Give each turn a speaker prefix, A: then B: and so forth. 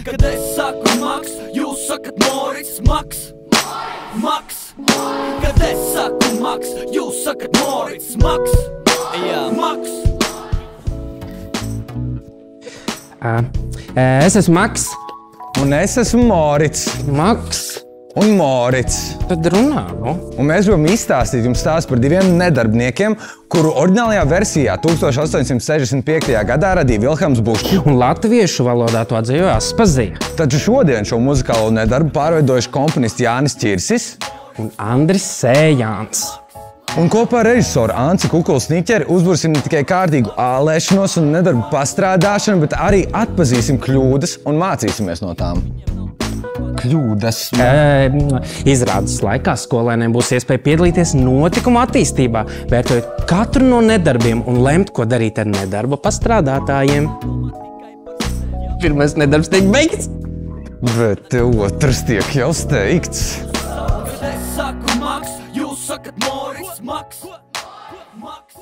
A: Kad es saku Maks, jūs sakat Morits. Maks, Maks. Kad es saku Maks, jūs sakat Morits. Maks, Maks.
B: Es esmu Maks.
C: Un es esmu Morits.
B: Maks.
C: Un Morits.
B: Tad runā, nu?
C: Un mēs gribam izstāstīt jums stāstu par diviem nedarbniekiem, kuru oriģinālajā versijā 1865. gadā radīja Vilhelms Bušs.
B: Un latviešu valodā to atzīja Aspazija.
C: Taču šodien šo muzikālo nedarbu pārveidojuši komponisti Jānis Čirsis
B: un Andris Sējāns.
C: Un kopā ar režisoru Anci Kukulu-Sniķeri uzbursim ne tikai kārtīgu ālēšanos un nedarbu pastrādāšanu, bet arī atpazīsim kļūdas un mācīsimies no tām. Kļūdas.
B: Izrādes laikā skolēniem būs iespēja piedalīties notikuma attīstībā, vērtējot katru no nedarbiem un lemt, ko darīt ar nedarba pastrādātājiem. Pirmais nedarbs tiek beigts.
C: Bet otrs tiek jau steigts.
A: Kad es saku Maks, jūs sakat Morits. Maks, Maks.